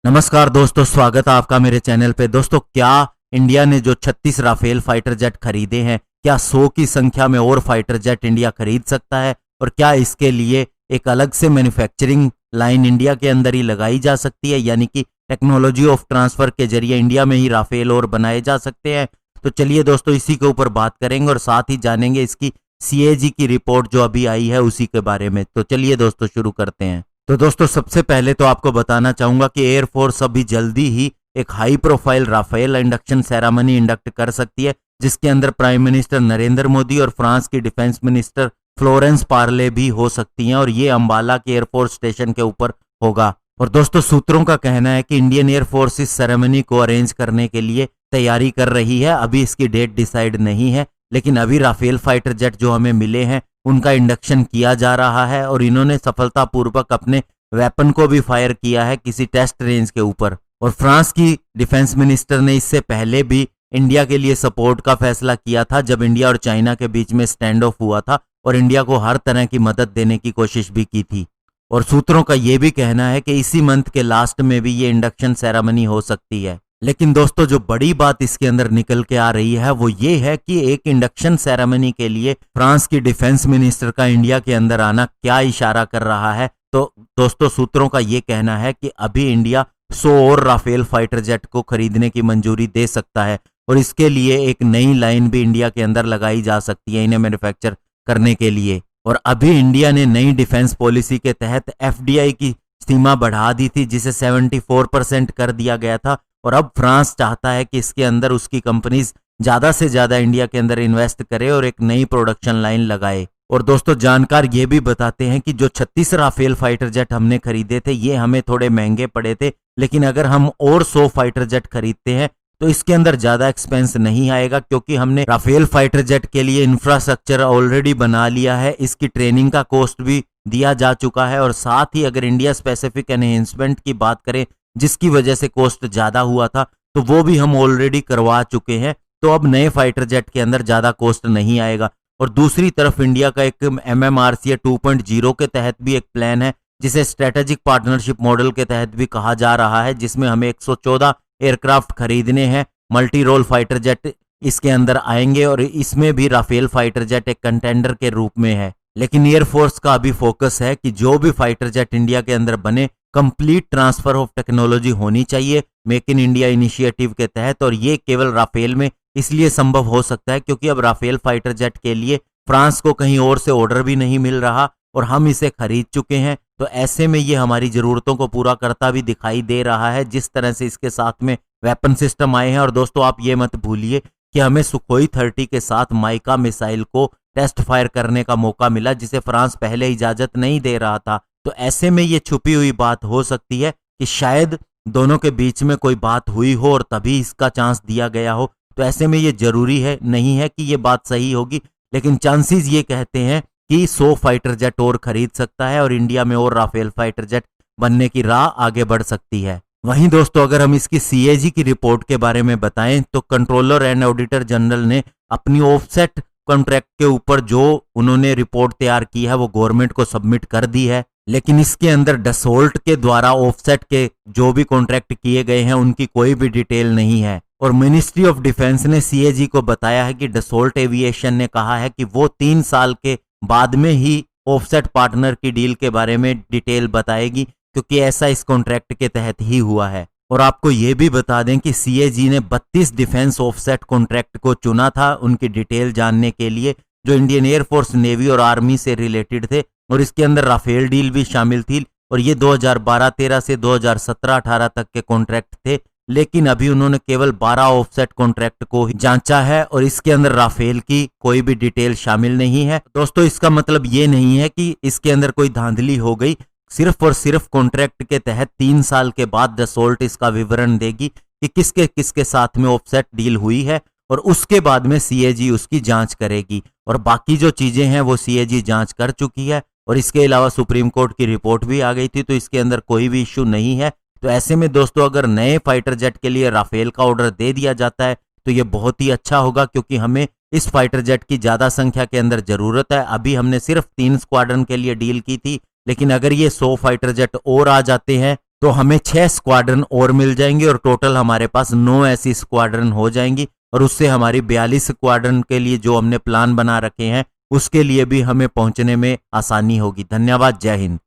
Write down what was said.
नमस्कार दोस्तों, स्वागत है आपका मेरे चैनल पे। दोस्तों, क्या इंडिया ने जो 36 राफेल फाइटर जेट खरीदे हैं, क्या 100 की संख्या में और फाइटर जेट इंडिया खरीद सकता है? और क्या इसके लिए एक अलग से मैन्युफैक्चरिंग लाइन इंडिया के अंदर ही लगाई जा सकती है, यानी कि टेक्नोलॉजी ऑफ ट्रांसफर के जरिए इंडिया में ही राफेल और बनाए जा सकते हैं? तो चलिए दोस्तों, इसी के ऊपर बात करेंगे और साथ ही जानेंगे इसकी CAG की रिपोर्ट जो अभी आई है उसी के बारे में। तो चलिए दोस्तों, शुरू करते हैं। तो दोस्तों, सबसे पहले तो आपको बताना चाहूंगा कि एयरफोर्स अभी जल्दी ही एक high profile Rafale induction ceremony induct कर सकती है, जिसके अंदर प्राइम मिनिस्टर नरेंद्र मोदी और फ्रांस की डिफेंस मिनिस्टर फ्लोरेंस पार्ले भी हो सकती हैं, और ये अंबाला के एयरफोर्स स्टेशन के ऊपर होगा। और दोस्तों, सूत्रों का कहना है कि इंडियन एयरफोर्स इस सेरेमनी को अरेंज करने के लिए तैयारी कर रही है। अभी इसकी डेट डिसाइड नहीं है, लेकिन अभी राफेल फाइटर जेट जो हमें मिले हैं उनका इंडक्शन किया जा रहा है, और इन्होंने सफलतापूर्वक अपने वेपन को भी फायर किया है किसी टेस्ट रेंज के ऊपर। और फ्रांस की डिफेंस मिनिस्टर ने इससे पहले भी इंडिया के लिए सपोर्ट का फैसला किया था, जब इंडिया और चाइना के बीच में स्टैंड ऑफ हुआ था, और इंडिया को हर तरह की मदद देने की कोशिश भी की थी। और सूत्रों का यह भी कहना है कि इसी मंथ के लास्ट में भी ये इंडक्शन सेरेमनी हो सकती है। लेकिन दोस्तों, जो बड़ी बात इसके अंदर निकल के आ रही है वो ये है कि एक इंडक्शन सेरेमनी के लिए फ्रांस की डिफेंस मिनिस्टर का इंडिया के अंदर आना क्या इशारा कर रहा है? तो दोस्तों, सूत्रों का ये कहना है कि अभी इंडिया 100 और राफेल फाइटर जेट को खरीदने की मंजूरी दे सकता है, और इसके लिए एक नई लाइन भी इंडिया के अंदर लगाई जा सकती है इन्हें मैन्युफैक्चर करने के लिए। और अभी इंडिया ने नई डिफेंस पॉलिसी के तहत FDI की सीमा बढ़ा दी थी, जिसे 74% कर दिया गया था, और अब फ्रांस चाहता है कि इसके अंदर उसकी कंपनीज ज्यादा से ज्यादा इंडिया के अंदर इन्वेस्ट करे और एक नई प्रोडक्शन लाइन लगाए। और दोस्तों, जानकार ये भी बताते हैं कि जो 36 राफेल फाइटर जेट हमने खरीदे थे ये हमें थोड़े महंगे पड़े थे, लेकिन अगर हम और 100 फाइटर जेट खरीदते हैं तो इसके अंदर ज्यादा एक्सपेंस नहीं आएगा, क्योंकि हमने राफेल फाइटर जेट के लिए इंफ्रास्ट्रक्चर ऑलरेडी बना लिया है, इसकी ट्रेनिंग का कॉस्ट भी दिया जा चुका है, और साथ ही अगर इंडिया स्पेसिफिक एनहेंसमेंट की बात करें जिसकी वजह से कॉस्ट ज्यादा हुआ था, तो वो भी हम ऑलरेडी करवा चुके हैं। तो अब नए फाइटर जेट के अंदर ज्यादा कॉस्ट नहीं आएगा। और दूसरी तरफ इंडिया का एक MMRCA 2.0 के तहत भी एक प्लान है, जिसे स्ट्रेटेजिक पार्टनरशिप मॉडल के तहत भी कहा जा रहा है, जिसमें हमें 114 एयरक्राफ्ट खरीदने हैं। मल्टी रोल फाइटर जेट इसके अंदर आएंगे, और इसमें भी राफेल फाइटर जेट एक कंटेंडर के रूप में है। लेकिन एयरफोर्स का अभी फोकस है कि जो भी फाइटर जेट इंडिया के अंदर बने, कंप्लीट ट्रांसफर ऑफ टेक्नोलॉजी होनी चाहिए मेक इन इंडिया इनिशिएटिव के तहत। और ये केवल राफेल में इसलिए संभव हो सकता है क्योंकि अब राफेल फाइटर जेट के लिए फ्रांस को कहीं और से ऑर्डर भी नहीं मिल रहा, और हम इसे खरीद चुके हैं। तो ऐसे में ये हमारी जरूरतों को पूरा करता भी दिखाई दे रहा है, जिस तरह से इसके साथ में वेपन सिस्टम आए हैं। और दोस्तों, आप ये मत भूलिए कि हमें सुखोई 30 के साथ माइका मिसाइल को टेस्ट फायर करने का मौका मिला, जिसे फ्रांस पहले इजाजत नहीं दे रहा था। तो ऐसे में ये छुपी हुई बात हो सकती है कि शायद दोनों के बीच में कोई बात हुई हो और तभी इसका चांस दिया गया हो। तो ऐसे में ये जरूरी है नहीं है कि ये बात सही होगी, लेकिन चांसेस ये कहते हैं कि 100 फाइटर जेट और खरीद सकता है, और इंडिया में और राफेल फाइटर जेट बनने की राह आगे बढ़ सकती है। वहीं दोस्तों, अगर हम इसकी CAG की रिपोर्ट के बारे में बताएं तो कंट्रोलर एंड ऑडिटर जनरल ने अपनी ऑफसेट कॉन्ट्रैक्ट के ऊपर जो उन्होंने रिपोर्ट तैयार की है वो गवर्नमेंट को सबमिट कर दी है, लेकिन इसके अंदर डसोल्ट के द्वारा ऑफसेट के जो भी कॉन्ट्रैक्ट किए गए हैं उनकी कोई भी डिटेल नहीं है। और मिनिस्ट्री ऑफ डिफेंस ने CAG को बताया है कि डसोल्ट एविएशन ने कहा है कि वो 3 साल के बाद में ही ऑफसेट पार्टनर की डील के बारे में डिटेल बताएगी, क्योंकि ऐसा इस कॉन्ट्रैक्ट के तहत ही हुआ है। और आपको ये भी बता दें कि CAG ने 32 डिफेंस ऑफसेट कॉन्ट्रैक्ट को चुना था उनकी डिटेल जानने के लिए, जो इंडियन एयरफोर्स, नेवी और आर्मी से रिलेटेड थे, और इसके अंदर राफेल डील भी शामिल थी। और ये 2012-13 से 2017-18 तक के कॉन्ट्रैक्ट थे, लेकिन अभी उन्होंने केवल 12 ऑफसेट कॉन्ट्रैक्ट को जांचा है, और इसके अंदर राफेल की कोई भी डिटेल शामिल नहीं है। दोस्तों, इसका मतलब ये नहीं है कि इसके अंदर कोई धांधली हो गई, सिर्फ और सिर्फ कॉन्ट्रैक्ट के तहत 3 साल के बाद डसोल्ट इसका विवरण देगी कि किसके किसके साथ में ऑफसेट डील हुई है, और उसके बाद में CAG उसकी जांच करेगी। और बाकी जो चीजें हैं वो CAG जांच कर चुकी है, और इसके अलावा सुप्रीम कोर्ट की रिपोर्ट भी आ गई थी, तो इसके अंदर कोई भी इश्यू नहीं है। तो ऐसे में दोस्तों, अगर नए फाइटर जेट के लिए राफेल का ऑर्डर दे दिया जाता है तो ये बहुत ही अच्छा होगा, क्योंकि हमें इस फाइटर जेट की ज्यादा संख्या के अंदर जरूरत है। अभी हमने सिर्फ 3 स्क्वाड्रन के लिए डील की थी, लेकिन अगर ये 100 फाइटर जेट और आ जाते हैं तो हमें 6 स्क्वाड्रन और मिल जाएंगे और टोटल हमारे पास 9 ऐसी स्क्वाड्रन हो जाएंगी। और उससे हमारी 42 स्क्वाड्रन के लिए जो हमने प्लान बना रखे हैं उसके लिए भी हमें पहुंचने में आसानी होगी। धन्यवाद। जय हिंद।